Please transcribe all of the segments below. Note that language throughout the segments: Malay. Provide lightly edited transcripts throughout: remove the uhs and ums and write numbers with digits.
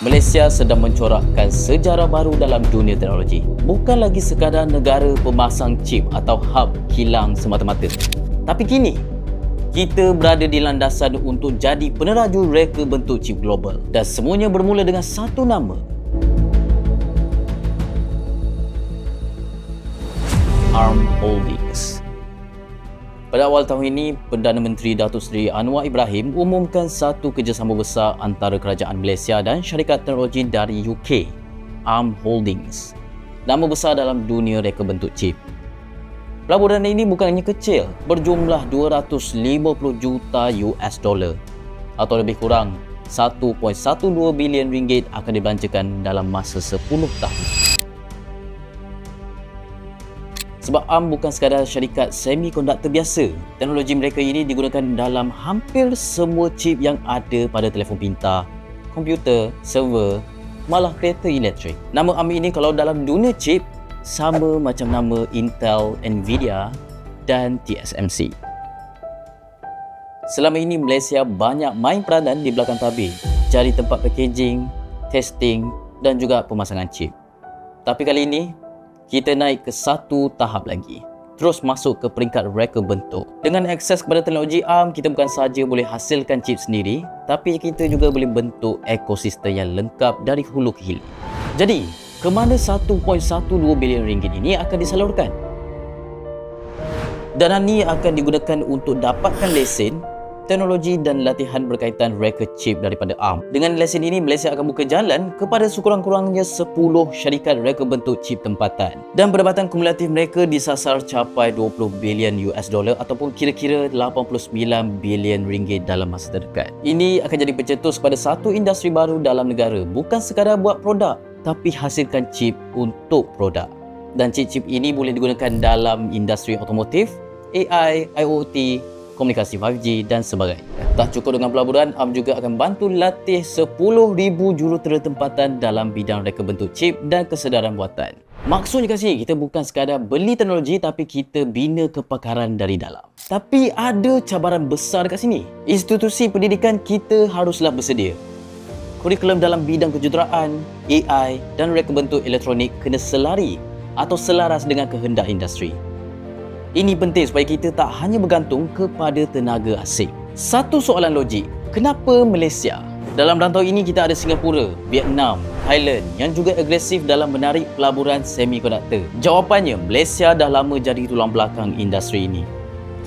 Malaysia sedang mencorakkan sejarah baru dalam dunia teknologi. Bukan lagi sekadar negara pemasang chip atau hub kilang semata-mata. Tapi kini, kita berada di landasan untuk jadi peneraju reka bentuk chip global. Dan semuanya bermula dengan satu nama. ARM Holdings. Pada awal tahun ini, Perdana Menteri Datuk Seri Anwar Ibrahim umumkan satu kerjasama besar antara Kerajaan Malaysia dan syarikat teknologi dari UK, ARM Holdings. Nama besar dalam dunia reka bentuk chip. Pelaburan ini bukannya kecil, berjumlah 250 juta US dollar atau lebih kurang 1.12 bilion ringgit akan dibelanjakan dalam masa 10 tahun. Sebab ARM bukan sekadar syarikat semikonduktor biasa. Teknologi mereka ini digunakan dalam hampir semua chip yang ada pada telefon pintar, komputer, server, malah kereta elektrik. Nama ARM ini kalau dalam dunia chip sama macam nama Intel, Nvidia dan TSMC. Selama ini Malaysia banyak main peranan di belakang tabir, cari tempat packaging, testing dan juga pemasangan chip. Tapi kali ini kita naik ke satu tahap lagi, terus masuk ke peringkat reka bentuk. Dengan akses kepada teknologi ARM, kita bukan sahaja boleh hasilkan chip sendiri, tapi kita juga boleh bentuk ekosistem yang lengkap dari hulu ke hilir. Jadi, ke mana 1.12 bilion ringgit ini akan disalurkan? Dana ini akan digunakan untuk dapatkan lesen, teknologi dan latihan berkaitan reka chip daripada ARM. Dengan lesen ini, Malaysia akan buka jalan kepada sekurang-kurangnya 10 syarikat reka bentuk chip tempatan. Dan pendapatan kumulatif mereka disasar capai 20 bilion US dollar ataupun kira-kira 89 bilion ringgit dalam masa terdekat. Ini akan jadi pencetus pada satu industri baru dalam negara. Bukan sekadar buat produk, tapi hasilkan chip untuk produk. Dan chip-chip ini boleh digunakan dalam industri otomotif, AI, IoT, komunikasi 5G dan sebagainya. Tak cukup dengan pelaburan, ARM juga akan bantu latih 10,000 jurutera tempatan dalam bidang reka bentuk chip dan kesedaran buatan. Maksudnya kat sini, kita bukan sekadar beli teknologi tapi kita bina kepakaran dari dalam. Tapi ada cabaran besar dekat sini. Institusi pendidikan kita haruslah bersedia. Kurikulum dalam bidang kejuruteraan, AI dan reka bentuk elektronik kena selari atau selaras dengan kehendak industri. Ini penting supaya kita tak hanya bergantung kepada tenaga asing. Satu soalan logik, kenapa Malaysia? Dalam rantau ini kita ada Singapura, Vietnam, Thailand yang juga agresif dalam menarik pelaburan semikonduktor. Jawapannya, Malaysia dah lama jadi tulang belakang industri ini.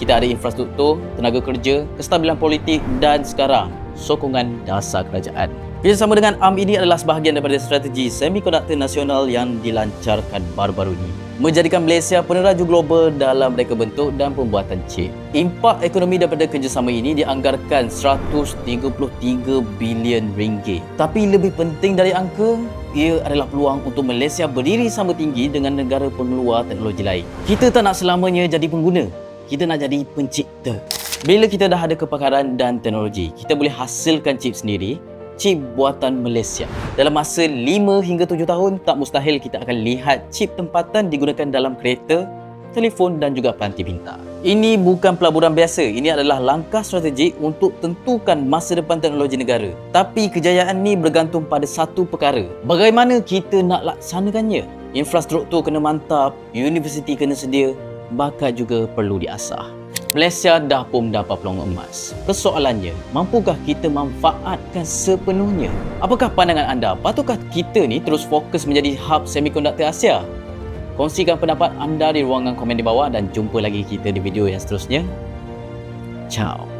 Kita ada infrastruktur, tenaga kerja, kestabilan politik dan sekarang sokongan dasar kerajaan. Kerjasama dengan ARM ini adalah sebahagian daripada strategi semikonduktor nasional yang dilancarkan baru-baru ini, menjadikan Malaysia peneraju global dalam reka bentuk dan pembuatan chip. Impak ekonomi daripada kerjasama ini dianggarkan 133 bilion ringgit. Tapi lebih penting dari angka, ia adalah peluang untuk Malaysia berdiri sama tinggi dengan negara pengeluar teknologi lain. Kita tak nak selamanya jadi pengguna, kita nak jadi pencipta. Bila kita dah ada kepakaran dan teknologi, kita boleh hasilkan chip sendiri, chip buatan Malaysia. Dalam masa 5 hingga 7 tahun, tak mustahil kita akan lihat chip tempatan digunakan dalam kereta, telefon dan juga peranti pintar. Ini bukan pelaburan biasa, ini adalah langkah strategik untuk tentukan masa depan teknologi negara. Tapi kejayaan ini bergantung pada satu perkara, bagaimana kita nak laksanakannya. Infrastruktur kena mantap, universiti kena sedia, bakat juga perlu diasah. Malaysia dah pun mendapat peluang emas. Persoalannya, mampukah kita manfaatkan sepenuhnya? Apakah pandangan anda? Patutkah kita ni terus fokus menjadi hub semikonduktor Asia? Kongsikan pendapat anda di ruangan komen di bawah dan jumpa lagi kita di video yang seterusnya. Ciao.